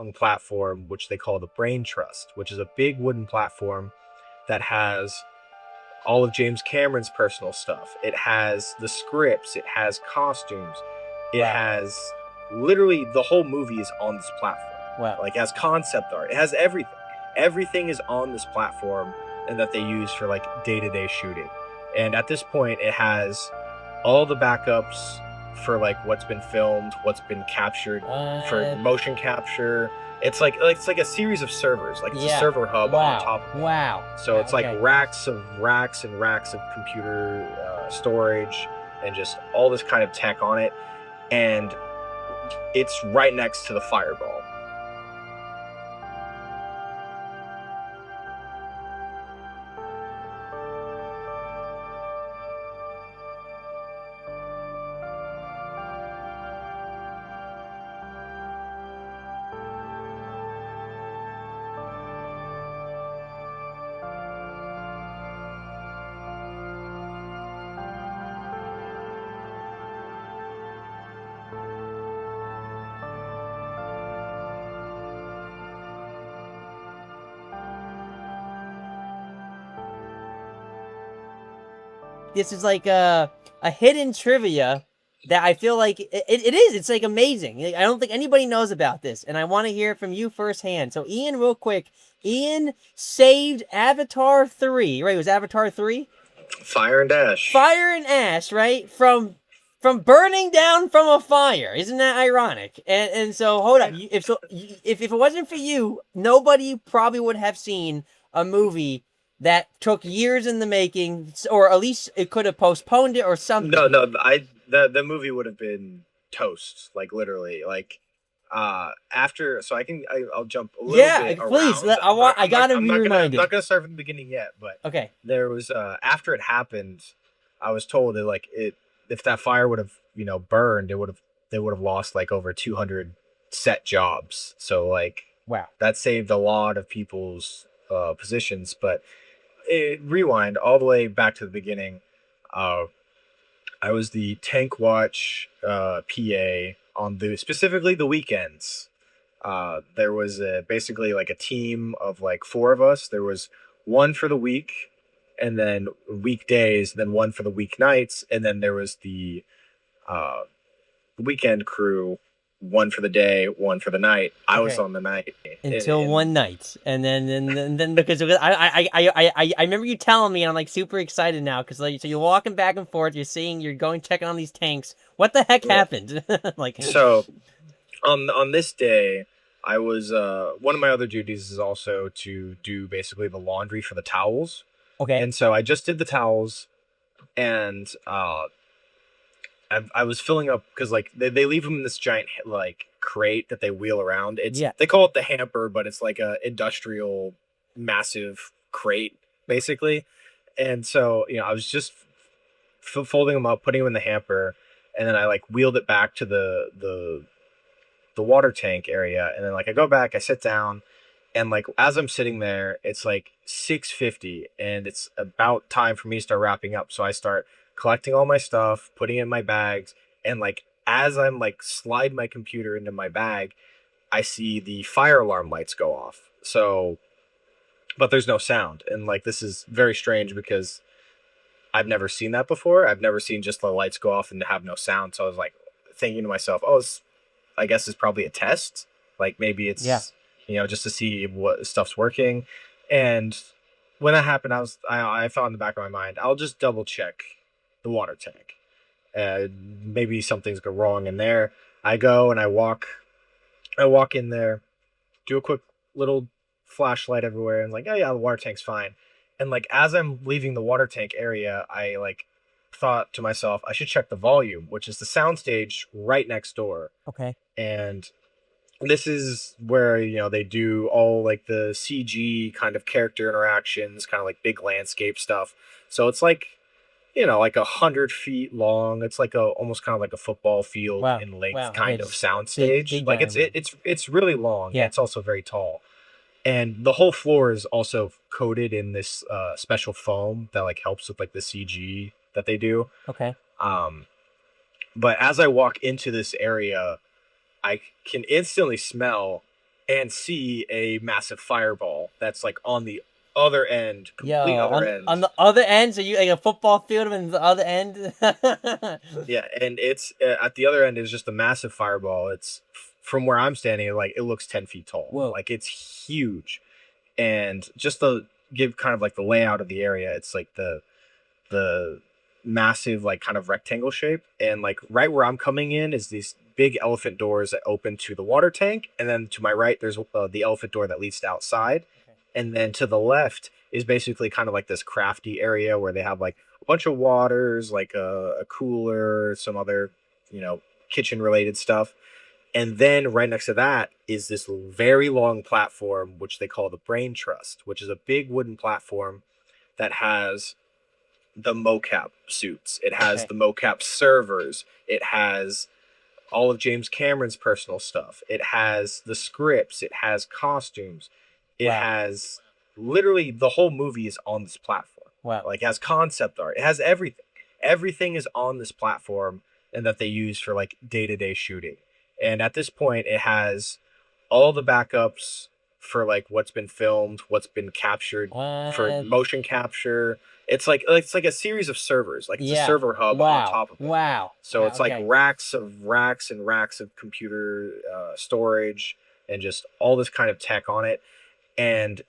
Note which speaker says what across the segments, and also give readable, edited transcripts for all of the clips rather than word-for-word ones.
Speaker 1: long platform, which they call the Brain Trust, which is a big wooden platform that has all of James Cameron's personal stuff. It has the scripts, it has costumes, it
Speaker 2: Wow.
Speaker 1: has literally the whole movie is on this platform.
Speaker 2: Wow.
Speaker 1: Like it has concept art, it has everything. Everything is on this platform and that they use for like day-to-day shooting. And at this point it has all the backups for like what's been filmed, what's been captured for
Speaker 2: Uh,
Speaker 1: motion capture. It's like a series of servers, like it's a
Speaker 2: yeah.
Speaker 1: server hub on
Speaker 2: Wow.
Speaker 1: top of it.
Speaker 2: Wow.
Speaker 1: So it's like
Speaker 2: Okay.
Speaker 1: racks and racks of computer storage and just all this kind of tech on it, and it's right next to the fireball.
Speaker 2: This is like a hidden trivia that I feel like it is. It's like amazing. Like, I don't think anybody knows about this, and I want to hear it from you firsthand. So, Ian, real quick, Ian saved Avatar 3, right? It was Avatar 3?
Speaker 1: Fire and Dash.
Speaker 2: Fire and ash, right? From burning down from a fire. Isn't that ironic? And so hold up. If it wasn't for you, nobody probably would have seen a movie that took years in the making, or at least it could have postponed it or
Speaker 1: No,
Speaker 2: something.
Speaker 1: no, the movie would have been toast, like literally, like after. So I'll jump a little
Speaker 2: Yeah,
Speaker 1: bit
Speaker 2: please.
Speaker 1: around, but
Speaker 2: I gotta
Speaker 1: I'm
Speaker 2: be
Speaker 1: not gonna I'm
Speaker 2: reminded.
Speaker 1: not gonna start from the beginning yet. But
Speaker 2: Okay.
Speaker 1: there was after it happened, I was told that like it if that fire would have burned, they would have lost like over 200 set jobs. So like
Speaker 2: Wow.
Speaker 1: that saved a lot of people's positions. But rewind all the way back to the beginning. Uh, I was the tank watch PA on the specifically the weekends. There was basically like a team of like four of us. There was one for the week, and then weekdays, then one for the weeknights, and then there was the uh, weekend crew, one for the day, one for the night. I was
Speaker 2: Okay.
Speaker 1: on the night,
Speaker 2: Until
Speaker 1: and
Speaker 2: one night, and then because I remember you telling me, and I'm like super excited now because like so you're walking back and forth, you're going checking on these tanks. What the heck
Speaker 1: yeah.
Speaker 2: happened? Like,
Speaker 1: So on this day, I was one of my other duties is also to do basically the laundry for the towels,
Speaker 2: okay,
Speaker 1: and so I just did the towels, and I was filling up because like they leave them in this giant like crate that they wheel around. It's
Speaker 2: yeah,
Speaker 1: they call it the hamper, but it's like a industrial massive crate basically. And so I was just folding them up, putting them in the hamper, and then I like wheeled it back to the water tank area, and then like I go back, I sit down, and like as I'm sitting there, it's like 6:50, and it's about time for me to start wrapping up. So I start collecting all my stuff, putting it in my bags, and like as I'm like slide my computer into my bag, I see the fire alarm lights go off. So, but there's no sound, and like this is very strange because I've never seen that before. I've never seen just the lights go off and have no sound. So I was like thinking to myself, oh, I guess it's probably a test. Like maybe
Speaker 2: yeah.
Speaker 1: it's just to see what stuff's working. And when that happened, I thought in the back of my mind, I'll just double check the water tank. Maybe something's go wrong in there. I go and I walk in there, do a quick little flashlight everywhere, and like, oh yeah, the water tank's fine. And like as I'm leaving the water tank area, I like thought to myself, I should check the volume, which is the soundstage right next door.
Speaker 2: Okay.
Speaker 1: And this is where they do all like the CG kind of character interactions, kind of like big landscape stuff. So it's like 100 feet long. It's like a almost kind of like a football field
Speaker 2: Wow.
Speaker 1: in length
Speaker 2: Wow. Yeah,
Speaker 1: kind of
Speaker 2: just big,
Speaker 1: soundstage.
Speaker 2: big
Speaker 1: Like it's
Speaker 2: diameter.
Speaker 1: it, it's really long.
Speaker 2: Yeah.
Speaker 1: It's also very tall, and the whole floor is also coated in this special foam that like helps with like the CG that they do.
Speaker 2: Okay.
Speaker 1: Um, but as I walk into this area, I can instantly smell and see a massive fireball that's like on the other end,
Speaker 2: Yo,
Speaker 1: complete other
Speaker 2: on
Speaker 1: end.
Speaker 2: the other end, so you like a football field on the other end.
Speaker 1: Yeah, and it's at the other end is just a massive fireball. It's from where I'm standing, like it looks 10 feet tall.
Speaker 2: Whoa.
Speaker 1: Like it's huge, and just to give kind of like the layout of the area, it's like the massive like kind of rectangle shape, and like right where I'm coming in is these big elephant doors that open to the water tank, and then to my right there's the elephant door that leads to outside,
Speaker 2: Okay.
Speaker 1: and then to the left is basically kind of like this crafty area where they have like a bunch of waters, like a cooler, some other kitchen related stuff, and then right next to that is this very long platform which they call the brain trust, which is a big wooden platform that has the mocap suits. It has
Speaker 2: Okay.
Speaker 1: the mocap servers. It has all of James Cameron's personal stuff. It has the scripts. It has costumes. It
Speaker 2: Wow.
Speaker 1: has literally the whole movie is on this platform.
Speaker 2: Wow.
Speaker 1: Like it has concept art. It has everything. Everything is on this platform and that they use for like day-to-day shooting. And at this point it has all the backups for like what's been filmed, what's been captured for
Speaker 2: What?
Speaker 1: motion capture. It's like a series of servers. Like it's a
Speaker 2: Yeah.
Speaker 1: server hub on
Speaker 2: Wow.
Speaker 1: top of it.
Speaker 2: Wow.
Speaker 1: So
Speaker 2: Wow.
Speaker 1: it's like
Speaker 2: Okay.
Speaker 1: racks and racks of computer storage and just all this kind of tech on it. And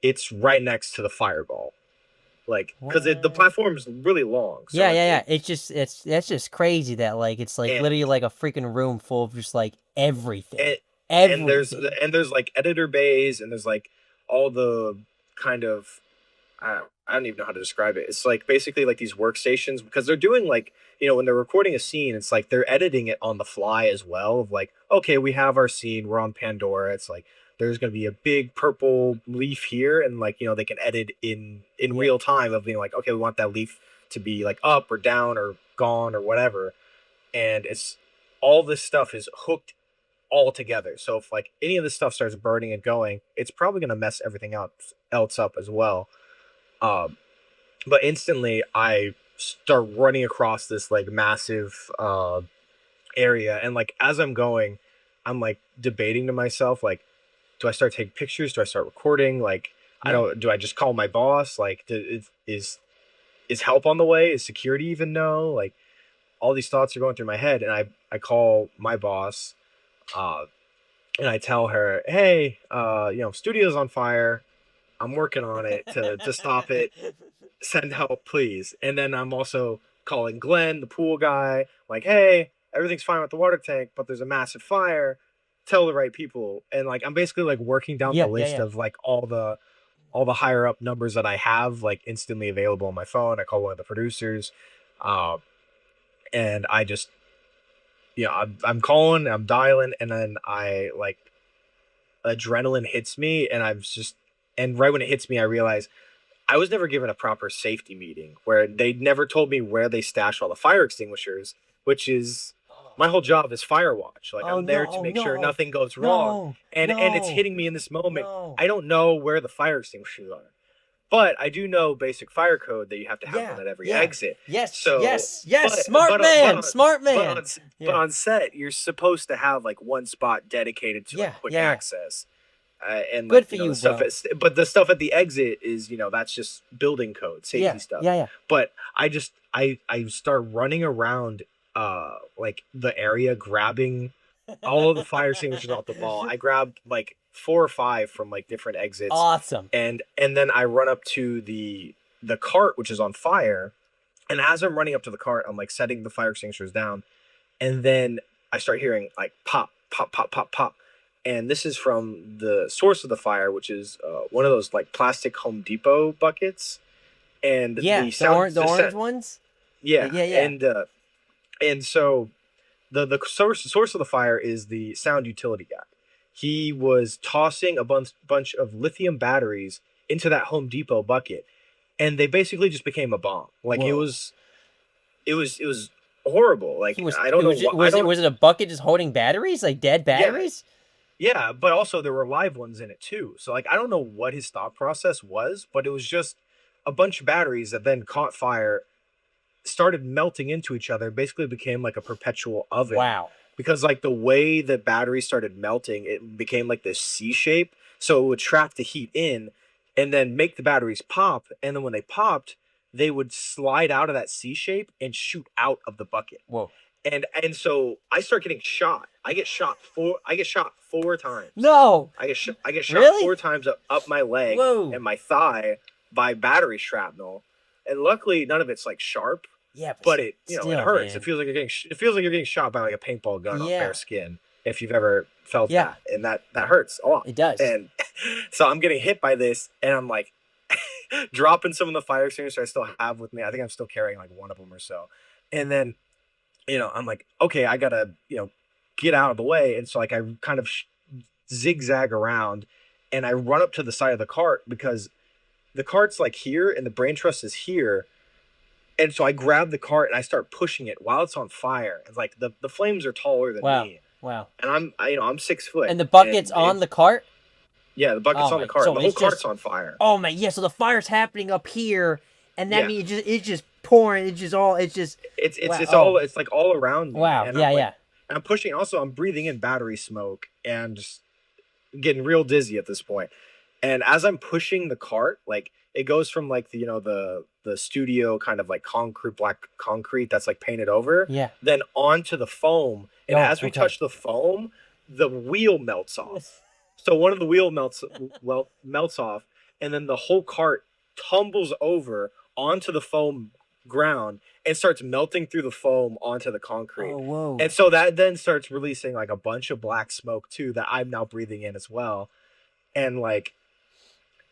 Speaker 1: it's right next to the fireball. Like, because the
Speaker 2: What?
Speaker 1: platform is really long.
Speaker 2: Yeah,
Speaker 1: So
Speaker 2: yeah, yeah. It's just it's that's just crazy that like it's like
Speaker 1: and,
Speaker 2: literally like a freaking room full of just like everything.
Speaker 1: and, and there's
Speaker 2: Everything.
Speaker 1: and there's like editor bays and there's like all the kind of I don't even know how to describe it. It's like basically like these workstations because they're doing like when they're recording a scene, it's like they're editing it on the fly as well. Of like, okay, we have our scene, we're on Pandora. It's like there's gonna be a big purple leaf here, and like they can edit in
Speaker 2: Yeah.
Speaker 1: real time of being like, okay, we want that leaf to be like up or down or gone or whatever, and it's all this stuff is hooked all together. So if like any of this stuff starts burning and going, it's probably gonna mess everything else up as well. Um, but instantly I start running across this like massive area, and like as I'm going, I'm like debating to myself like, do I start taking pictures? Do I start recording? Like, I
Speaker 2: Yeah.
Speaker 1: don't. Do I just call my boss? Like, is help on the way? Is security even know? Like, all these thoughts are going through my head, and I call my boss, uh, and I tell her, hey, studio's on fire. I'm working on it to stop it. Send help, please. And then I'm also calling Glenn, the pool guy, like, hey, everything's fine with the water tank, but there's a massive fire. Tell the right people. And like I'm basically like working down the
Speaker 2: Yeah, yeah,
Speaker 1: list
Speaker 2: yeah.
Speaker 1: of like all the higher up numbers that I have like instantly available on my phone. I call one of the producers. Um, and I just I'm calling, I'm dialing, and then I like adrenaline hits me and and right when it hits me I realize I was never given a proper safety meeting where they never told me where they stash all the fire extinguishers, which is my whole job is fire watch. Like
Speaker 2: Oh
Speaker 1: I'm there
Speaker 2: no,
Speaker 1: to
Speaker 2: oh
Speaker 1: make sure
Speaker 2: no.
Speaker 1: nothing goes wrong.
Speaker 2: No.
Speaker 1: And it's
Speaker 2: No.
Speaker 1: hitting me in this moment.
Speaker 2: No.
Speaker 1: I don't know where the fire extinguishers are. But I do know basic fire code that you have to have one
Speaker 2: Yeah.
Speaker 1: at every
Speaker 2: Yeah.
Speaker 1: exit.
Speaker 2: Yes.
Speaker 1: So,
Speaker 2: Yes. Yes.
Speaker 1: but
Speaker 2: Smart
Speaker 1: but but
Speaker 2: man.
Speaker 1: on
Speaker 2: Smart
Speaker 1: but
Speaker 2: man.
Speaker 1: on but
Speaker 2: Yeah.
Speaker 1: on set, you're supposed to have like one spot dedicated to like
Speaker 2: Yeah.
Speaker 1: quick
Speaker 2: Yeah. Yeah.
Speaker 1: access, and
Speaker 2: Good
Speaker 1: like
Speaker 2: for
Speaker 1: the
Speaker 2: you,
Speaker 1: stuff
Speaker 2: bro.
Speaker 1: but the stuff at the exit is that's just building code, safety
Speaker 2: Yeah.
Speaker 1: stuff.
Speaker 2: Yeah. Yeah.
Speaker 1: But I start running around like the area grabbing all of the fire extinguishers off the wall. I grabbed like 4 or 5 from like different exits,
Speaker 2: Awesome.
Speaker 1: and then I run up to the cart which is on fire. And as I'm running up to the cart, I'm like setting the fire extinguishers down, and then I start hearing like pop, pop, pop, pop, pop, and this is from the source of the fire, which is one of those like plastic Home Depot buckets, and
Speaker 2: Yeah.
Speaker 1: the sound,
Speaker 2: The orange ones.
Speaker 1: yeah,
Speaker 2: Yeah. Yeah.
Speaker 1: and so the source of the fire is the sound utility guy. He was tossing a bunch of lithium batteries into that Home Depot bucket, and they basically just became a bomb. Like
Speaker 2: Whoa.
Speaker 1: it was horrible.
Speaker 2: He
Speaker 1: Like
Speaker 2: was.
Speaker 1: I
Speaker 2: It
Speaker 1: don't know
Speaker 2: was.
Speaker 1: what I
Speaker 2: Was it?
Speaker 1: don't.
Speaker 2: Was it a bucket just holding batteries, like dead
Speaker 1: Yeah,
Speaker 2: batteries?
Speaker 1: yeah, but also there were live ones in it too. So like I don't know what his thought process was, but it was just a bunch of batteries that then caught fire, started melting into each other, basically became like a perpetual oven.
Speaker 2: Wow.
Speaker 1: because like the way the battery started melting, it became like this C shape. So it would trap the heat in and then make the batteries pop. And then when they popped, they would slide out of that C shape and shoot out of the bucket.
Speaker 2: Whoa.
Speaker 1: And so I start getting shot. I get shot 4 times.
Speaker 2: No.
Speaker 1: I get shot
Speaker 2: Really?
Speaker 1: 4 times up my leg
Speaker 2: Whoa.
Speaker 1: and my thigh by battery shrapnel. And luckily none of it's like sharp,
Speaker 2: Yeah,
Speaker 1: but
Speaker 2: but
Speaker 1: it
Speaker 2: still,
Speaker 1: it hurts.
Speaker 2: man.
Speaker 1: It feels like you're getting shot by like a paintball gun on
Speaker 2: Yeah.
Speaker 1: bare skin if you've ever felt
Speaker 2: Yeah.
Speaker 1: that. And that hurts a lot.
Speaker 2: It does.
Speaker 1: And so I'm getting hit by this and I'm like dropping some of the fire extinguishers I still have with me. I think I'm still carrying like one of them or so. And then I'm like, okay, I gotta, get out of the way. And so like I kind of zigzag around and I run up to the side of the cart because the cart's like here and the brain trust is here. And so I grab the cart and I start pushing it while it's on fire. And like the flames are taller than
Speaker 2: Wow.
Speaker 1: me.
Speaker 2: Wow.
Speaker 1: And I'm 6 foot.
Speaker 2: And the bucket's on the cart?
Speaker 1: Yeah, the bucket's
Speaker 2: Oh
Speaker 1: on the
Speaker 2: my-
Speaker 1: cart.
Speaker 2: so
Speaker 1: The whole
Speaker 2: it's just-
Speaker 1: cart's on fire.
Speaker 2: Oh man, yeah, so the fire's happening up here, and that
Speaker 1: Yeah.
Speaker 2: means it's just pouring, it's just
Speaker 1: It's
Speaker 2: wow.
Speaker 1: all it's like all around me.
Speaker 2: wow,
Speaker 1: And
Speaker 2: yeah,
Speaker 1: I'm like,
Speaker 2: yeah.
Speaker 1: I'm pushing. Also, I'm breathing in battery smoke and just getting real dizzy at this point. And as I'm pushing the cart, like it goes from like the studio kind of like black concrete that's like painted over,
Speaker 2: Yeah.
Speaker 1: then onto the foam. And
Speaker 2: Oh,
Speaker 1: as we
Speaker 2: okay.
Speaker 1: touch the foam, the wheel melts off. So one of the wheel melts off, and then the whole cart tumbles over onto the foam ground and starts melting through the foam onto the concrete.
Speaker 2: Oh, whoa.
Speaker 1: And so that then starts releasing like a bunch of black smoke too that I'm now breathing in as well. And like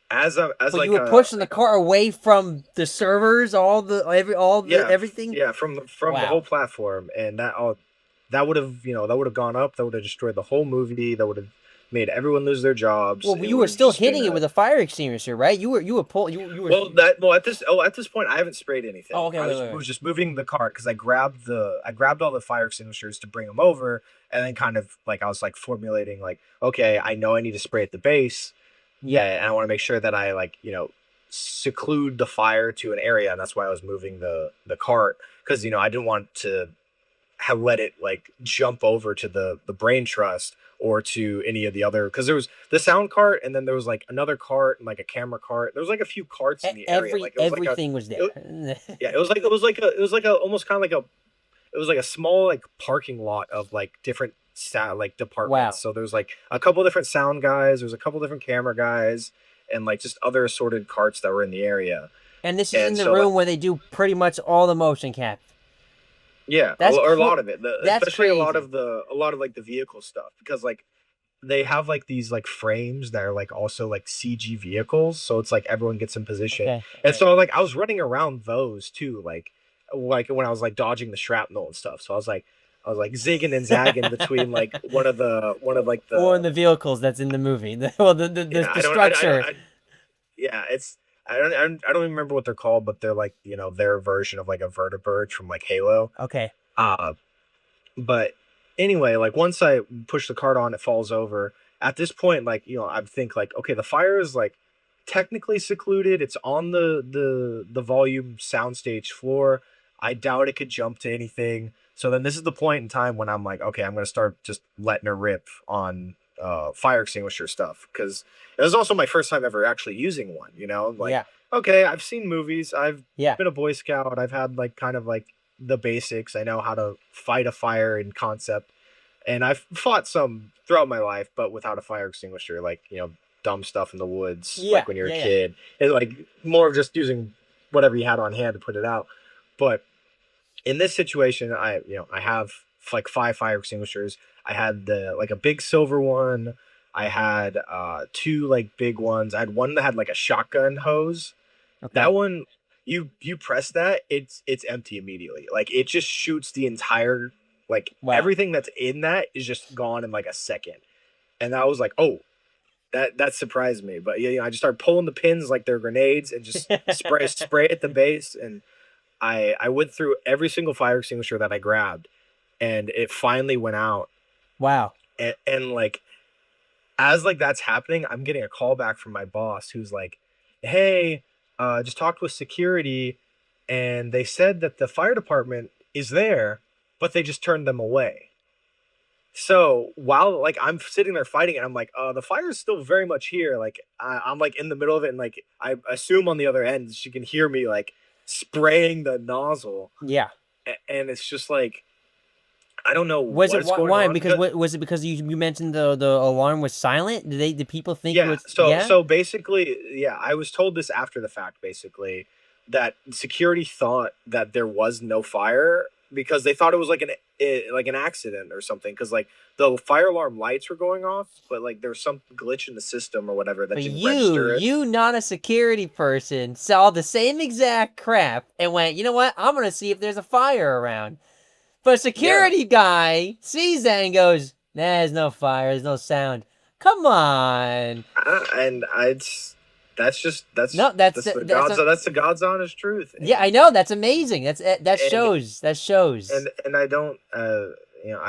Speaker 1: as
Speaker 2: But
Speaker 1: like
Speaker 2: you were pushing the car away from the servers, everything?
Speaker 1: yeah, from the
Speaker 2: Wow.
Speaker 1: whole platform, and that would have gone up, that would have destroyed the whole movie, that would have made everyone lose their jobs.
Speaker 2: Well,
Speaker 1: It
Speaker 2: you were
Speaker 1: would've
Speaker 2: still
Speaker 1: just been
Speaker 2: hitting it with a fire extinguisher, right? You were
Speaker 1: well at this point I haven't sprayed anything.
Speaker 2: Oh, okay,
Speaker 1: I
Speaker 2: wait.
Speaker 1: was just moving the cart because I grabbed all the fire extinguishers to bring them over, and then kind of like I was like formulating like, okay, I know I need to spray at the base. Yeah, and I want to make sure that I like, seclude the fire to an area, and that's why I was moving the cart, because I didn't want to have let it like jump over to the brain trust or to any of the other, because there was the sound cart and then there was like another cart and like a camera cart. There was like a few carts in the area. Like
Speaker 2: everything was there.
Speaker 1: Yeah, it was like a almost kind of like it was like a small like parking lot of like different like departments.
Speaker 2: Wow.
Speaker 1: So there's like a couple different sound guys, there's a couple different camera guys, and like just other assorted carts that were in the area.
Speaker 2: And this is in
Speaker 1: And
Speaker 2: the
Speaker 1: so,
Speaker 2: room where they do pretty much all the motion cap.
Speaker 1: Yeah,
Speaker 2: That's
Speaker 1: or a
Speaker 2: cool.
Speaker 1: lot of it.
Speaker 2: That's
Speaker 1: Especially a lot
Speaker 2: crazy.
Speaker 1: of like the vehicle stuff, because like they have like these like frames that are like also like CG vehicles, so it's like everyone gets in position.
Speaker 2: Okay.
Speaker 1: And so like I was running around those too, like when I was like dodging the shrapnel and stuff. So I was like zigging and zagging between like one of like the
Speaker 2: Or in the vehicles that's in the movie. The
Speaker 1: I don't-
Speaker 2: structure.
Speaker 1: yeah, it's I don't even remember what they're called, but they're like their version of like a vertibird from like Halo.
Speaker 2: Okay.
Speaker 1: But anyway, like once I push the cart on, it falls over. At this point, like I think like, okay, the fire is like technically secluded. It's on the volume soundstage floor. I doubt it could jump to anything. So then this is the point in time when I'm like, okay, I'm gonna start just letting her rip on fire extinguisher stuff, because it was also my first time ever actually using one. Like,
Speaker 2: Yeah.
Speaker 1: okay, I've seen movies. I've
Speaker 2: Yeah.
Speaker 1: been a Boy Scout. I've had like kind of like the basics. I know how to fight a fire in concept, and I've fought some throughout my life, but without a fire extinguisher, like dumb stuff in the woods,
Speaker 2: Yeah,
Speaker 1: like when you're
Speaker 2: yeah,
Speaker 1: a
Speaker 2: yeah.
Speaker 1: kid. It's like more of just using whatever you had on hand to put it out. But in this situation, I have like 5 fire extinguishers. I had like a big silver one. I had 2 like big ones. I had one that had like a shotgun hose.
Speaker 2: Okay.
Speaker 1: That one, you press that, it's empty immediately. Like it just shoots the entire, like
Speaker 2: Wow.
Speaker 1: everything that's in that is just gone in like a second. And I was like, oh, that surprised me. But I just started pulling the pins like they're grenades and just spray at the base. And I went through every single fire extinguisher that I grabbed, and it finally went out.
Speaker 2: Wow.
Speaker 1: And like as like that's happening, I'm getting a call back from my boss who's like, hey, just talked with security and they said that the fire department is there, but they just turned them away. So while like I'm sitting there fighting, and I'm like, the fire is still very much here. Like I'm like in the middle of it, and like I assume on the other end she can hear me like spraying the nozzle,
Speaker 2: Yeah.
Speaker 1: and it's just like I don't know
Speaker 2: Was
Speaker 1: what
Speaker 2: it
Speaker 1: is going
Speaker 2: why?
Speaker 1: on
Speaker 2: Because
Speaker 1: because
Speaker 2: what was it? Because you mentioned the alarm was silent. Did people think it
Speaker 1: yeah.
Speaker 2: was?
Speaker 1: So
Speaker 2: Yeah.
Speaker 1: so basically, yeah, I was told this after the fact, basically, that security thought that there was no fire because they thought it was like an accident or something. Because like the fire alarm lights were going off, but like there was some glitch in the system or whatever that
Speaker 2: But
Speaker 1: didn't
Speaker 2: you,
Speaker 1: register it.
Speaker 2: you not a security person, saw the same exact crap and went, you know what? I'm gonna see if there's a fire around. But a
Speaker 1: Yeah,
Speaker 2: security guy sees that and goes, nah, there's no fire, there's no sound. Come on.
Speaker 1: and I, it's
Speaker 2: No,
Speaker 1: that's the God's honest truth,
Speaker 2: yeah, I know, that's amazing. That
Speaker 1: and
Speaker 2: shows. That shows.
Speaker 1: and I don't you know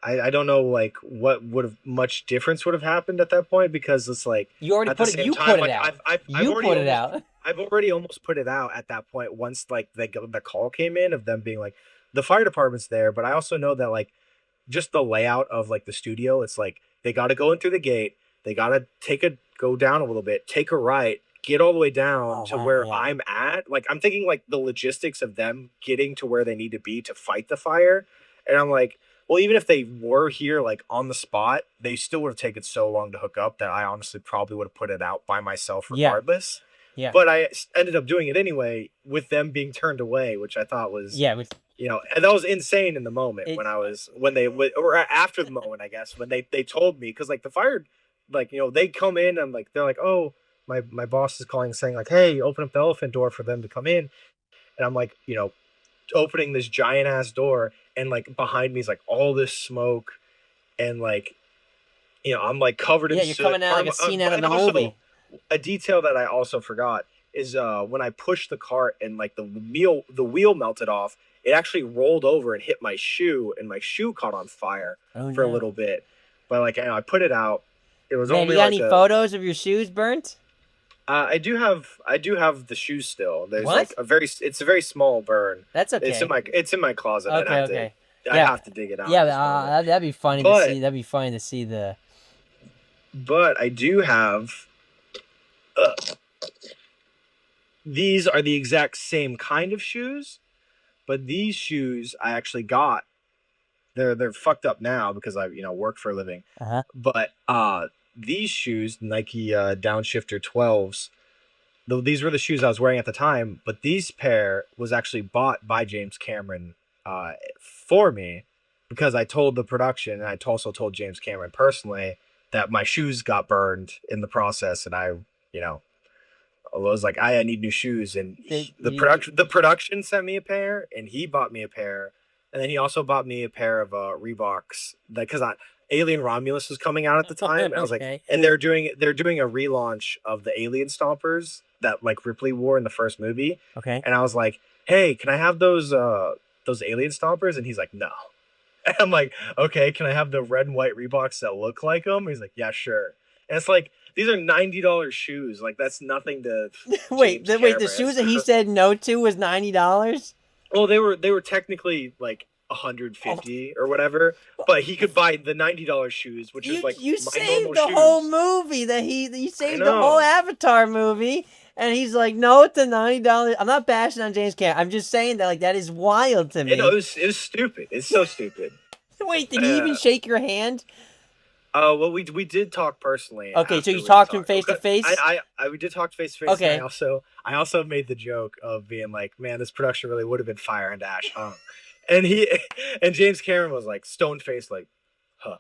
Speaker 1: I don't know like what would have much difference would have happened at that point because it's like
Speaker 2: You already
Speaker 1: at the
Speaker 2: put it
Speaker 1: same
Speaker 2: you
Speaker 1: time
Speaker 2: put it
Speaker 1: like
Speaker 2: out.
Speaker 1: I've
Speaker 2: You
Speaker 1: already
Speaker 2: put it
Speaker 1: almost
Speaker 2: out.
Speaker 1: put it out at that point once like the call came in of them being like the fire department's there, but I also know that like just the layout of like the studio, it's like they got to go in through the gate, they got to go down a little bit, take a right, get all the way down
Speaker 2: Oh
Speaker 1: to
Speaker 2: wow,
Speaker 1: where
Speaker 2: yeah.
Speaker 1: I'm at. Like I'm thinking like the logistics of them getting to where they need to be to fight the fire, and I'm like, well, even if they were here like on the spot, they still would have taken so long to hook up that I honestly probably would have put it out by myself
Speaker 2: Yeah.
Speaker 1: regardless.
Speaker 2: Yeah.
Speaker 1: But I ended up doing it anyway with them being turned away, which I thought was,
Speaker 2: Yeah, but
Speaker 1: and that was insane in the moment
Speaker 2: it
Speaker 1: or after the moment, I guess, when they told me because like the fire, like they come in and like they're like, oh, my boss is calling saying like, hey, open up the elephant door for them to come in, and I'm like, opening this giant ass door, and like behind me is like all this smoke, and like I'm like covered in
Speaker 2: yeah, you're
Speaker 1: soot.
Speaker 2: coming out like a scene out of
Speaker 1: And
Speaker 2: a
Speaker 1: also
Speaker 2: movie.
Speaker 1: a detail that I also forgot is when I pushed the cart and like the wheel melted off, it actually rolled over and hit my shoe, and my shoe caught on fire
Speaker 2: Oh
Speaker 1: for a little
Speaker 2: no.
Speaker 1: bit. But like I put it out. It was
Speaker 2: Man, you
Speaker 1: only
Speaker 2: got
Speaker 1: like
Speaker 2: any
Speaker 1: a.
Speaker 2: photos of your shoes burnt?
Speaker 1: I do have the shoes still. There's like
Speaker 2: What?
Speaker 1: it's a very small burn.
Speaker 2: That's okay.
Speaker 1: It's in my closet.
Speaker 2: Okay, okay.
Speaker 1: I'd
Speaker 2: Yeah.
Speaker 1: have to dig it out
Speaker 2: Yeah,
Speaker 1: at this moment.
Speaker 2: that'd be funny to
Speaker 1: But
Speaker 2: see. That'd be funny to see the.
Speaker 1: I do have uh, these are the exact same kind of shoes, but these shoes I actually got. They're fucked up now because I work for a living.
Speaker 2: Uh-huh.
Speaker 1: But these shoes, Nike Downshifter 12s, though these were the shoes I was wearing at the time, but these pair was actually bought by James Cameron for me because I told the production, and I also told James Cameron personally that my shoes got burned in the process, and you know, I was like, I need new shoes, and
Speaker 2: Did
Speaker 1: the production sent me a pair, and he bought me a pair, and then he also bought me a pair of Reeboks that because Alien Romulus was coming out at the time, and I was like,
Speaker 2: okay.
Speaker 1: and they're doing a relaunch of the Alien Stompers that like Ripley wore in the first movie,
Speaker 2: Okay.
Speaker 1: and I was like, hey, can I have those Alien Stompers? And he's like, no. And I'm like, okay, can I have the red and white Reeboks that look like them? He's like, yeah, sure. And it's like these are $90 shoes. Like that's nothing to
Speaker 2: Wait,
Speaker 1: James
Speaker 2: the
Speaker 1: Cameron.
Speaker 2: shoes that he said no to was $90.
Speaker 1: Well, they were technically like
Speaker 2: Oh,
Speaker 1: 150 or whatever, but he could buy the $90 shoes, which is like
Speaker 2: you
Speaker 1: my normal
Speaker 2: saved the whole
Speaker 1: shoes.
Speaker 2: movie you
Speaker 1: I
Speaker 2: saved the whole
Speaker 1: know.
Speaker 2: Avatar movie, and he's like no to $90. I'm not bashing on James Cameron. I'm just saying that like that is wild to
Speaker 1: You know,
Speaker 2: me.
Speaker 1: it was stupid. It's so stupid.
Speaker 2: Wait, did he even
Speaker 1: Uh,
Speaker 2: shake your hand?
Speaker 1: well, we did talk personally
Speaker 2: Okay, so
Speaker 1: after
Speaker 2: you
Speaker 1: we
Speaker 2: talked to him
Speaker 1: talked.
Speaker 2: face to
Speaker 1: Okay,
Speaker 2: face.
Speaker 1: we did talk face to face, and
Speaker 2: Okay.
Speaker 1: I also made the joke of being like, man, this production really would have been fire and ash, huh? And he and James Cameron was like stone faced, like, huh?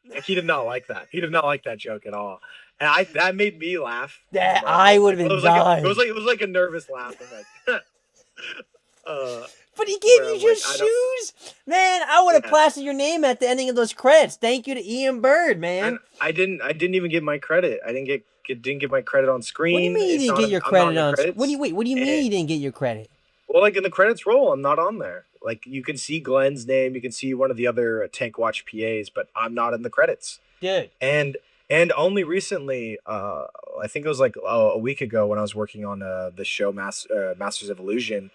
Speaker 1: Like he did not like that. He did not like that joke at all, and that made me laugh in the
Speaker 2: That I
Speaker 1: moment.
Speaker 2: would
Speaker 1: Like
Speaker 2: have
Speaker 1: it
Speaker 2: been
Speaker 1: was like
Speaker 2: dying.
Speaker 1: it was like a nervous laugh. I'm like,
Speaker 2: But he gave
Speaker 1: where
Speaker 2: you
Speaker 1: I'm like,
Speaker 2: just
Speaker 1: I don't,
Speaker 2: shoes? Man, I would have
Speaker 1: yeah.
Speaker 2: plastered your name at the ending of those credits. Thank you to Ian Bird,
Speaker 1: And
Speaker 2: man.
Speaker 1: I didn't even get my credit. I didn't get my credit on
Speaker 2: What do you
Speaker 1: screen.
Speaker 2: mean you
Speaker 1: It's
Speaker 2: didn't
Speaker 1: not.
Speaker 2: get your
Speaker 1: I'm not in
Speaker 2: credit
Speaker 1: the
Speaker 2: on?
Speaker 1: credits.
Speaker 2: What do you mean
Speaker 1: And,
Speaker 2: you didn't get your credit?
Speaker 1: well, like in the credits roll, I'm not on there. Like you can see Glenn's name, you can see one of the other Tank Watch PAs, but I'm not in the credits.
Speaker 2: Dude.
Speaker 1: And only recently, I think it was like a week ago when I was working on the show Masters of Illusion,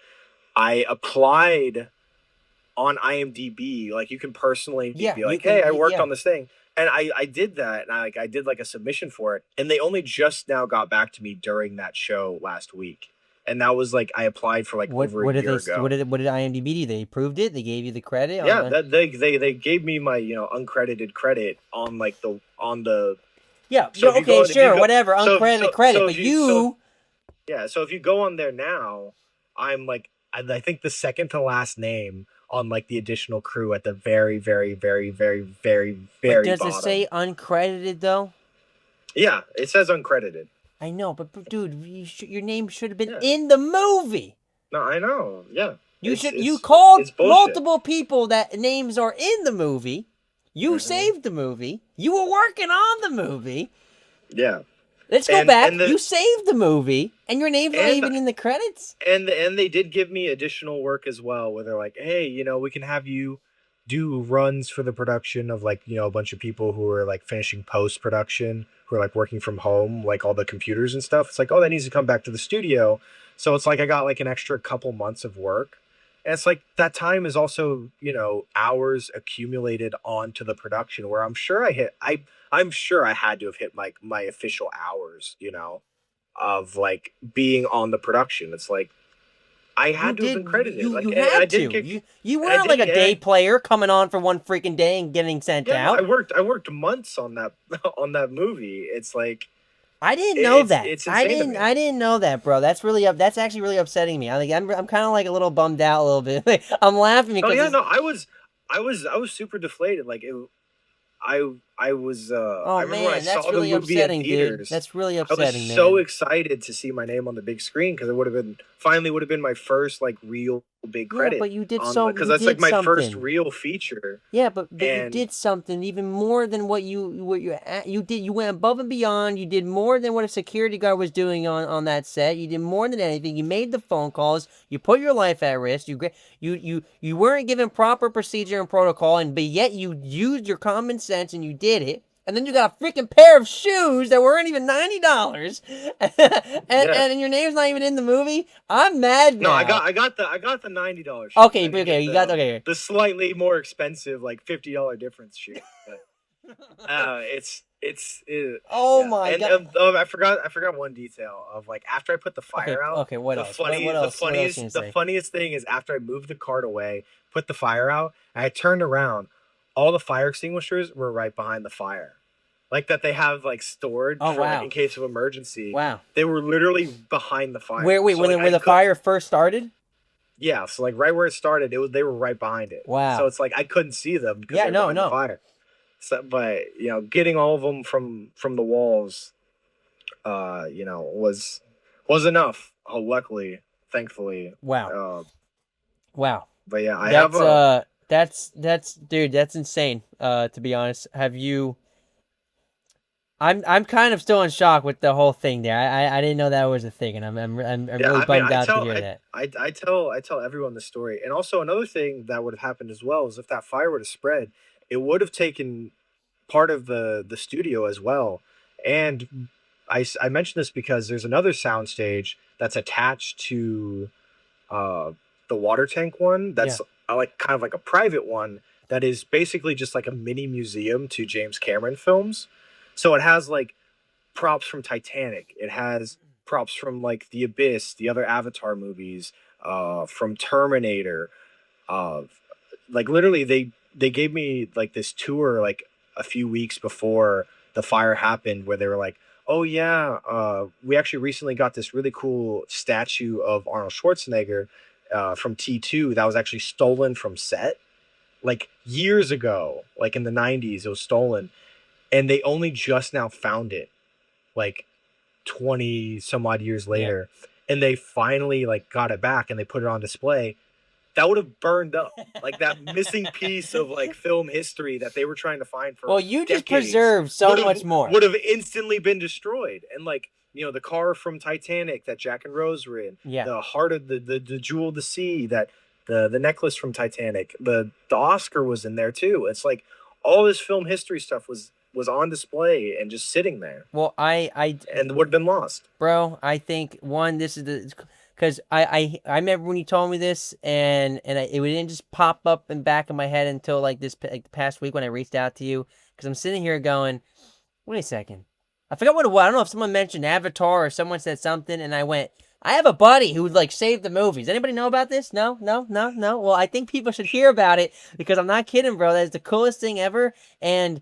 Speaker 1: I applied on IMDb. Like you can personally
Speaker 2: Yeah,
Speaker 1: be
Speaker 2: you
Speaker 1: like, "Hey,
Speaker 2: can.
Speaker 1: I worked
Speaker 2: Yeah.
Speaker 1: on this thing," and I did that, and I did like a submission for it, and they only just now got back to me during that show last week, and that was like I applied for like over a
Speaker 2: What did
Speaker 1: year
Speaker 2: they?
Speaker 1: ago.
Speaker 2: What did IMDb do? They approved it. They gave you the credit on.
Speaker 1: Yeah, that they gave me my uncredited credit on like the on the
Speaker 2: Yeah.
Speaker 1: so
Speaker 2: Yeah.
Speaker 1: if you go
Speaker 2: Okay.
Speaker 1: on if you
Speaker 2: Sure.
Speaker 1: go
Speaker 2: Whatever. Uncredited credit.
Speaker 1: so
Speaker 2: But
Speaker 1: if you so
Speaker 2: you.
Speaker 1: yeah, so if you go on there now, I'm like I think the second to last name on like the additional crew at the very, very, very, very, very,
Speaker 2: But
Speaker 1: very
Speaker 2: does it say
Speaker 1: bottom.
Speaker 2: uncredited though?
Speaker 1: Yeah, it says uncredited.
Speaker 2: I know, but dude, your name should have been
Speaker 1: Yeah.
Speaker 2: in the movie.
Speaker 1: No, I know. Yeah.
Speaker 2: You
Speaker 1: It's
Speaker 2: should. You
Speaker 1: it's
Speaker 2: called
Speaker 1: it's bullshit.
Speaker 2: multiple people that names are in the movie. You
Speaker 1: Hmm.
Speaker 2: saved the movie. You were working on the movie.
Speaker 1: Yeah.
Speaker 2: Let's go
Speaker 1: And
Speaker 2: back.
Speaker 1: and
Speaker 2: You
Speaker 1: the
Speaker 2: saved the movie, and your name's not
Speaker 1: and
Speaker 2: even in the credits.
Speaker 1: and they did give me additional work as well where they're like, hey, we can have you do runs for the production of like a bunch of people who are like finishing post production, who are like working from home, like all the computers and stuff. It's like, oh, that needs to come back to the studio. So it's like I got like an extra couple months of work, and it's like that time is also hours accumulated onto the production where I'm sure I had to have hit my official hours, of like being on the production. It's like I
Speaker 2: You
Speaker 1: had to have been
Speaker 2: did.
Speaker 1: credited. Like,
Speaker 2: You
Speaker 1: and I
Speaker 2: had
Speaker 1: didn't
Speaker 2: to.
Speaker 1: get,
Speaker 2: You
Speaker 1: and I
Speaker 2: weren't like
Speaker 1: didn't
Speaker 2: a
Speaker 1: get,
Speaker 2: day player coming on for one freaking day and getting sent
Speaker 1: yeah, no,
Speaker 2: out.
Speaker 1: I worked months on that on that movie. It's like
Speaker 2: I didn't know that.
Speaker 1: it's insane to me.
Speaker 2: I didn't know that, bro. That's really that's actually really upsetting me. I'm kind of like a little bummed out a little bit. I'm laughing
Speaker 1: Oh
Speaker 2: because
Speaker 1: yeah,
Speaker 2: it's.
Speaker 1: no, I was super deflated. Like I was I
Speaker 2: Oh
Speaker 1: remember when I
Speaker 2: man, that's
Speaker 1: saw the
Speaker 2: really
Speaker 1: movie in
Speaker 2: upsetting, dude.
Speaker 1: theaters,
Speaker 2: That's really
Speaker 1: I was
Speaker 2: upsetting,
Speaker 1: so
Speaker 2: man.
Speaker 1: excited to see my name on the big screen because it would have been my first like real big
Speaker 2: Yeah,
Speaker 1: credit
Speaker 2: but you did
Speaker 1: on
Speaker 2: so.
Speaker 1: because
Speaker 2: You
Speaker 1: that's like
Speaker 2: did
Speaker 1: my first
Speaker 2: something.
Speaker 1: real feature.
Speaker 2: Yeah, but you
Speaker 1: And
Speaker 2: did something even more than you did. You went above and beyond. You did more than what a security guard was doing on that set. You did more than anything. You made the phone calls. You put your life at risk. You weren't given proper procedure and protocol, and but yet you used your common sense and you did it. And then you got a freaking pair of shoes that weren't even $90,
Speaker 1: yeah.
Speaker 2: and your name's not even in the movie. I'm mad
Speaker 1: No,
Speaker 2: now.
Speaker 1: I got the $90 shoes.
Speaker 2: Okay,
Speaker 1: I didn't
Speaker 2: okay,
Speaker 1: get
Speaker 2: you got okay.
Speaker 1: the slightly more expensive like $50 difference shoe. But
Speaker 2: Oh
Speaker 1: yeah.
Speaker 2: my
Speaker 1: And
Speaker 2: god.
Speaker 1: I forgot one detail of like after I put the
Speaker 2: Okay,
Speaker 1: fire out,
Speaker 2: okay. What else? What else? What else can you
Speaker 1: the
Speaker 2: say?
Speaker 1: funniest thing is after I moved the cart away, put the fire out, I turned around, all the fire extinguishers were right behind the fire. Like that they have like stored
Speaker 2: Oh
Speaker 1: for like
Speaker 2: wow,
Speaker 1: in case of emergency.
Speaker 2: wow.
Speaker 1: They were literally behind the fire.
Speaker 2: Wait,
Speaker 1: So like
Speaker 2: where
Speaker 1: I
Speaker 2: the
Speaker 1: could
Speaker 2: fire first started?
Speaker 1: yeah, so like right where it started, they were right behind it. So
Speaker 2: Wow.
Speaker 1: it's like I couldn't see them because
Speaker 2: Yeah,
Speaker 1: they were
Speaker 2: no,
Speaker 1: behind the
Speaker 2: no.
Speaker 1: fire. So, but getting all of them from the walls, was enough. Luckily, thankfully.
Speaker 2: Wow,
Speaker 1: Uh,
Speaker 2: wow.
Speaker 1: but yeah, I have a
Speaker 2: That's dude. That's insane. To be honest, have you? I'm kind of still in shock with the whole thing there. I didn't know that was a thing, and I'm
Speaker 1: yeah.
Speaker 2: really
Speaker 1: I mean,
Speaker 2: bummed out to hear that.
Speaker 1: I tell everyone the story, and also another thing that would have happened as well is if that fire would have spread, it would have taken part of the studio as well. And I mentioned this because there's another soundstage that's attached to uh, the water tank one.
Speaker 2: Yeah.
Speaker 1: That's like kind of like a private one that is basically just like a mini museum to James Cameron films. So it has like props from Titanic. It has props from like The Abyss, the other Avatar movies, from Terminator. Uh, like literally, they gave me like this tour like a few weeks before the fire happened, where they were like, "Oh yeah, we actually recently got this really cool statue of Arnold Schwarzenegger from T2 that was actually stolen from set like years ago, like in the '90s. It was stolen, and they only just now found it, like 20 some odd years
Speaker 2: Yeah.
Speaker 1: later, and they finally like got it back and they put it on display. That would have burned up, like that missing piece of like film history that they were trying to find for
Speaker 2: Well, you just
Speaker 1: decades
Speaker 2: preserved so much more.
Speaker 1: would have instantly been destroyed. And like the car from Titanic that Jack and Rose were in,
Speaker 2: Yeah.
Speaker 1: the heart of the jewel of the sea, that the necklace from Titanic, the Oscar was in there too. It's like all this film history stuff was on display and just sitting there
Speaker 2: Well,
Speaker 1: and would have been lost.
Speaker 2: bro, I think one, this is because I remember when you told me this, and it didn't just pop up in back of my head until like like the past week when I reached out to you, because I'm sitting here going, wait a second, I forgot what it was. I don't know if someone mentioned Avatar or someone said something, and I went, I have a buddy who like saved the movies. Anybody know about this? No, no, no, no. Well, I think people should hear about it because I'm not kidding, bro. That is the coolest thing ever, and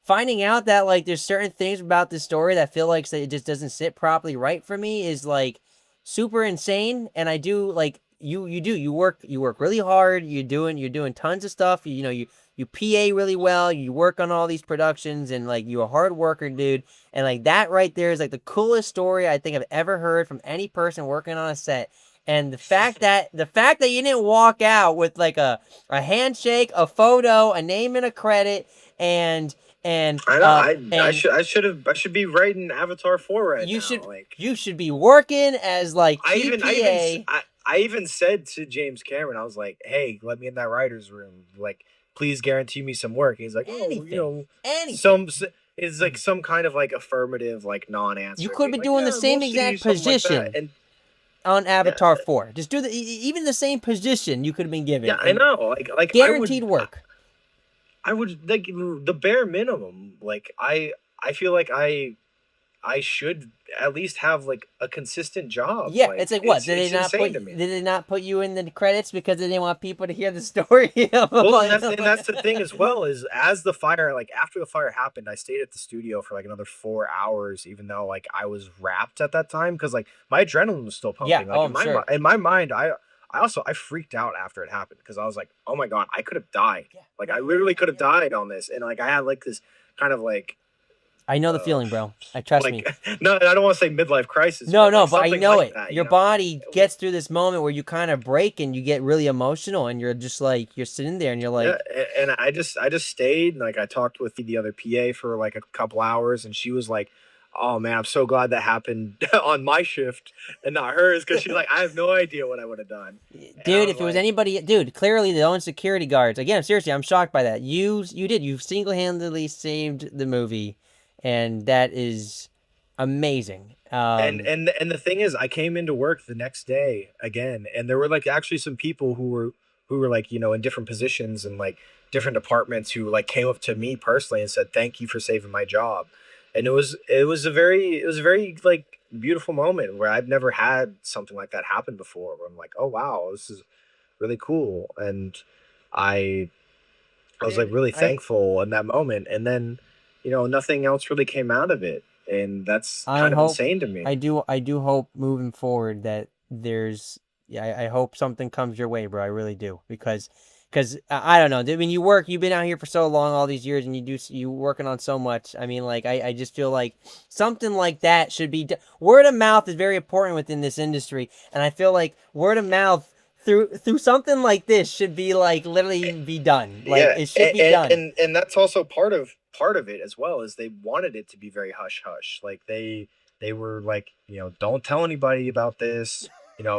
Speaker 2: finding out that like there's certain things about this story that feel like it just doesn't sit properly right for me is like super insane. And I do like you work really hard. You're doing tons of stuff. You PA really well. You work on all these productions, and like you're a hard worker, dude. And like that right there is like the coolest story I think I've ever heard from any person working on a set. And the fact that you didn't walk out with like a handshake, a photo, a name and a credit, and and
Speaker 1: I know.
Speaker 2: uh
Speaker 1: I
Speaker 2: and
Speaker 1: should I should be writing Avatar 4 right
Speaker 2: you
Speaker 1: now.
Speaker 2: should
Speaker 1: Like
Speaker 2: you should be working as like
Speaker 1: I even I even s-
Speaker 2: TPA.
Speaker 1: I even said to James Cameron, I was like, "Hey, let me in that writer's room. Like, please guarantee me some work." He's like, "Oh,
Speaker 2: Anything, anything.
Speaker 1: some it's like some kind of like affirmative like
Speaker 2: You
Speaker 1: non-answer
Speaker 2: could
Speaker 1: being
Speaker 2: be
Speaker 1: like,
Speaker 2: doing the
Speaker 1: "Yeah, we'll
Speaker 2: same
Speaker 1: see,"
Speaker 2: exact
Speaker 1: something like that.
Speaker 2: position
Speaker 1: And
Speaker 2: on
Speaker 1: yeah,
Speaker 2: Avatar 4. Just do even the same position you could have been
Speaker 1: yeah,
Speaker 2: given,
Speaker 1: I
Speaker 2: and
Speaker 1: know. Like
Speaker 2: guaranteed work.
Speaker 1: I would like the bare minimum. Like I feel like I should at least have like a consistent job.
Speaker 2: Yeah,
Speaker 1: Like
Speaker 2: it's like what?
Speaker 1: it's insane to me.
Speaker 2: Did they not put you in the credits because they didn't want people to hear the story?
Speaker 1: Well, and that's the thing as well is as the fire like after the fire happened, I stayed at the studio for like another 4 hours, even though like I was wrapped at that time because like my adrenaline was still
Speaker 2: Yeah,
Speaker 1: pumping.
Speaker 2: oh,
Speaker 1: Like
Speaker 2: I'm sure.
Speaker 1: in my mind, I freaked out after it happened because I was like, oh my god, I could have died.
Speaker 2: Yeah,
Speaker 1: Like
Speaker 2: yeah,
Speaker 1: I
Speaker 2: yeah,
Speaker 1: literally
Speaker 2: yeah,
Speaker 1: could have
Speaker 2: yeah.
Speaker 1: died on this, and like I had like this kind of
Speaker 2: I know the
Speaker 1: uh
Speaker 2: feeling, bro. I trust
Speaker 1: like
Speaker 2: me.
Speaker 1: no, I don't want to say midlife crisis,
Speaker 2: No,
Speaker 1: but
Speaker 2: no,
Speaker 1: like
Speaker 2: but I
Speaker 1: something
Speaker 2: know
Speaker 1: like
Speaker 2: it.
Speaker 1: that,
Speaker 2: Your body gets through this moment where you kind of break and you get really emotional, and you're just like you're sitting there and you're
Speaker 1: Yeah,
Speaker 2: like,
Speaker 1: and I just stayed and like I talked with the other PA for like a couple hours, and she was like, "Oh man, I'm so glad that happened on my shift and not hers," because she's like, "I have no idea what I would have done," and I
Speaker 2: dude,
Speaker 1: was
Speaker 2: if it was
Speaker 1: like,
Speaker 2: anybody, dude, clearly the own security guards. Again, seriously, I'm shocked by that. You single handedly saved the movie, and that is amazing.
Speaker 1: and the thing is, I came into work the next day again, and there were like actually some people who were like in different positions and like different departments who like came up to me personally and said thank you for saving my job, and it was a very like beautiful moment where I've never had something like that happen before. Where I'm like, oh wow, this is really cool, and I I was like
Speaker 2: Dude,
Speaker 1: really
Speaker 2: I
Speaker 1: thankful in that moment, and then nothing else really came out of it, and that's
Speaker 2: I
Speaker 1: kind of
Speaker 2: hope
Speaker 1: insane to me.
Speaker 2: I do hope moving forward that there's yeah I hope something comes your way, bro. I really do because I don't know. I mean, you've been out here for so long, all these years, and you working on so much. I mean, like I just feel like something like that should be word of mouth is very important within this industry, and I feel like word of mouth through something like this should be like literally be done. Like
Speaker 1: Yeah,
Speaker 2: it should be done.
Speaker 1: and that's also part of it as well is they wanted it to be very hush hush. Like they were like don't tell anybody about this.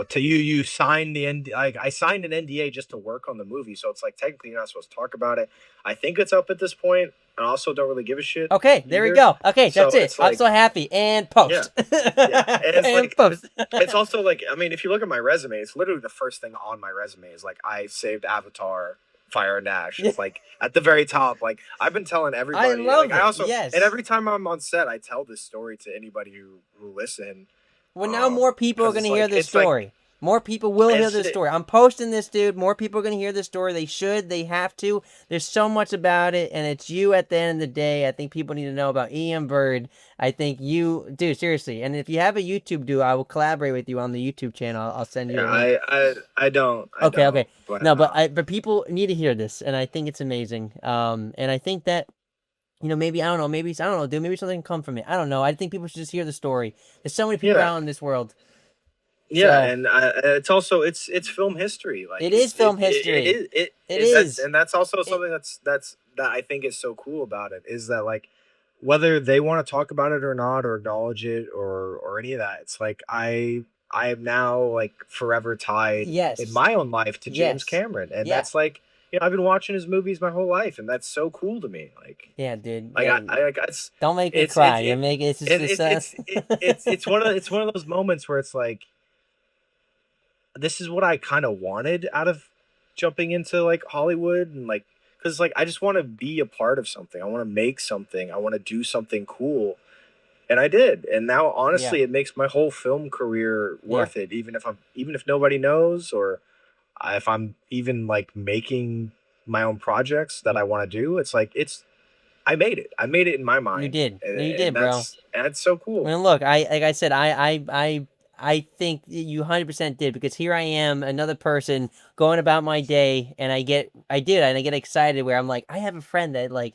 Speaker 1: To you signed the N like I signed an NDA just to work on the movie, so it's like technically you're not supposed to talk about it. I think it's up at this point. I also don't really give a shit
Speaker 2: Okay, there we
Speaker 1: either.
Speaker 2: go. Okay,
Speaker 1: So
Speaker 2: that's it.
Speaker 1: it's
Speaker 2: I'm
Speaker 1: like
Speaker 2: so happy. And
Speaker 1: yeah,
Speaker 2: post.
Speaker 1: yeah, and it's
Speaker 2: And
Speaker 1: like
Speaker 2: post.
Speaker 1: it's also like I mean, if you look at my resume, it's literally the first thing on my resume is like I saved Avatar, Fire and Ash.
Speaker 2: Yeah,
Speaker 1: It's like at the very top. Like I've been telling
Speaker 2: I
Speaker 1: everybody. Like
Speaker 2: love
Speaker 1: I
Speaker 2: it.
Speaker 1: also and
Speaker 2: Yes.
Speaker 1: every time I'm on set, I tell this story to anybody who listen.
Speaker 2: Well, now more people are
Speaker 1: Because
Speaker 2: going to hear this
Speaker 1: it's like
Speaker 2: story. More people will hear
Speaker 1: it's
Speaker 2: this story. I'm posting this, dude. More people are going to hear this story. They should. They have to. There's so much about it, and it's you at the end of the day. I think people need to know about Ian Bird. I think you, dude, seriously. And if you have a YouTube dude, I will collaborate with you on the YouTube channel. I'll send you
Speaker 1: yeah,
Speaker 2: a link.
Speaker 1: I
Speaker 2: Okay,
Speaker 1: don't.
Speaker 2: okay.
Speaker 1: But
Speaker 2: No, but people need to hear this, and I think it's amazing. And I think that maybe I don't know, maybe I don't know, dude. Maybe something can come from it. I don't know. I think people should just hear the story. There's so many people
Speaker 1: yeah,
Speaker 2: out in this world,
Speaker 1: yeah,
Speaker 2: so
Speaker 1: and it's also it's film history. Like
Speaker 2: it is film
Speaker 1: it
Speaker 2: history.
Speaker 1: is
Speaker 2: It
Speaker 1: that's
Speaker 2: is.
Speaker 1: and that's also
Speaker 2: It,
Speaker 1: something that I think is so cool about it is that like whether they want to talk about it or not or acknowledge it or any of that, it's like I am now like forever tied in
Speaker 2: yes.
Speaker 1: my own life to James
Speaker 2: Yes.
Speaker 1: Cameron, and
Speaker 2: Yeah.
Speaker 1: that's like I've been watching his movies my whole life, and that's so cool to me.
Speaker 2: Yeah, dude.
Speaker 1: Like
Speaker 2: Yeah.
Speaker 1: I like
Speaker 2: Don't make me
Speaker 1: it's
Speaker 2: cry. You make it's just
Speaker 1: and
Speaker 2: this.
Speaker 1: it's one of those moments where it's like this is what I kind of wanted out of jumping into like Hollywood and like because like I just want to be a part of something. I want to make something. I want to do something cool, and I did. And now
Speaker 2: Yeah,
Speaker 1: honestly, it makes my whole film career
Speaker 2: yeah.
Speaker 1: worth it. Even if nobody knows or if I'm even like making my own projects that
Speaker 2: You,
Speaker 1: I want to do, it's like it's I made it. I made it in my
Speaker 2: you
Speaker 1: mind,
Speaker 2: did. You
Speaker 1: and
Speaker 2: did, bro.
Speaker 1: that's so
Speaker 2: I
Speaker 1: cool.
Speaker 2: mean, look, like I said, I think you 100% did because here I am, another person going about my day, and I get excited where I'm like, I have a friend that like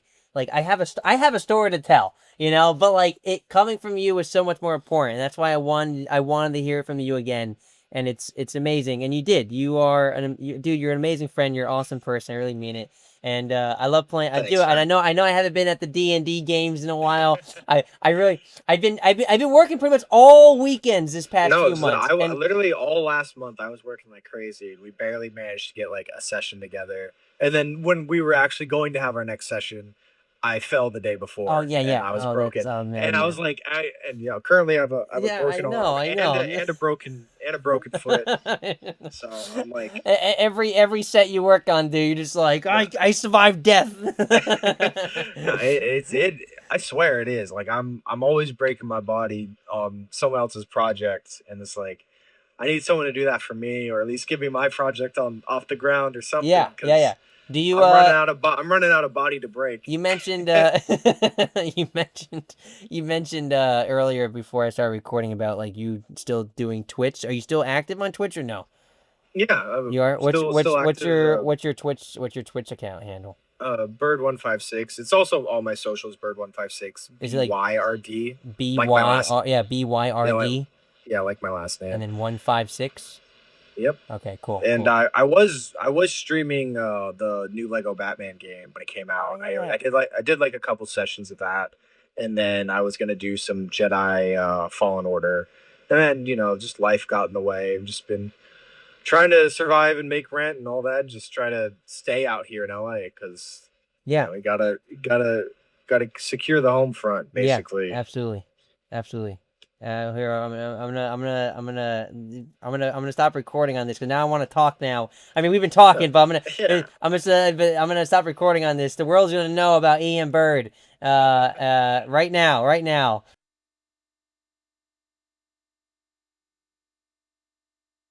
Speaker 2: I have a story to tell, but like it coming from you is so much more important. That's why I wanted to hear it from you again, and it's amazing, and you did. Dude, you're an amazing friend. You're an awesome person. I really mean it. And I love playing. I do,
Speaker 1: Thanks,
Speaker 2: and
Speaker 1: man.
Speaker 2: I know I haven't been at the D&D games in a while. I really I've been working pretty much all weekends this past
Speaker 1: No,
Speaker 2: few
Speaker 1: 'cause
Speaker 2: months, and
Speaker 1: literally all last month I was working like crazy. We barely managed to get like a session together. And then when we were actually going to have our next session, I fell the day
Speaker 2: oh
Speaker 1: before
Speaker 2: yeah,
Speaker 1: and
Speaker 2: yeah,
Speaker 1: I was
Speaker 2: oh that's
Speaker 1: broken.
Speaker 2: oh
Speaker 1: And
Speaker 2: man,
Speaker 1: I
Speaker 2: yeah,
Speaker 1: was like, currently I have a
Speaker 2: yeah,
Speaker 1: broken arm
Speaker 2: I know.
Speaker 1: and a broken foot. So I'm like,
Speaker 2: Every set you work on, dude, you're just like
Speaker 1: no.
Speaker 2: I survived death.
Speaker 1: No, I swear it is. Like I'm always breaking my body on someone else's project, and it's like I need someone to do that for me, or at least give me my project on off the ground or something,
Speaker 2: Yeah, yeah, yeah.
Speaker 1: because
Speaker 2: Do you
Speaker 1: I'm running out of body to break.
Speaker 2: you mentioned you mentioned earlier before I started recording about like you still doing Twitch. Are you still active on Twitch or no?
Speaker 1: Yeah,
Speaker 2: You are.
Speaker 1: still active.
Speaker 2: What's your Twitch account handle?
Speaker 1: Bird156. It's also all my socials. Bird156.
Speaker 2: Is it like
Speaker 1: BYRD. Like my last.
Speaker 2: BYR? Yeah,
Speaker 1: Yeah, like,
Speaker 2: BYRD,
Speaker 1: yeah, like my last
Speaker 2: and
Speaker 1: name.
Speaker 2: then 156.
Speaker 1: Yep.
Speaker 2: Okay, cool,
Speaker 1: And
Speaker 2: cool.
Speaker 1: I was streaming the new Lego Batman game when it came
Speaker 2: Oh
Speaker 1: out.
Speaker 2: yeah,
Speaker 1: I did like a couple sessions of that, and then I was gonna do some Jedi Fallen Order, and then just life got in the way. I've just been trying to survive and make rent and all that. Just try to stay out here in LA because
Speaker 2: yeah,
Speaker 1: we gotta secure the home front
Speaker 2: yeah.
Speaker 1: basically.
Speaker 2: Absolutely, absolutely. Here I'm gonna stop recording on this because now I want to talk. Now, I mean, we've been
Speaker 1: Uh,
Speaker 2: talking, but
Speaker 1: yeah.
Speaker 2: I'm gonna stop recording on this. The world's gonna know about Ian Bird. Right now, right now.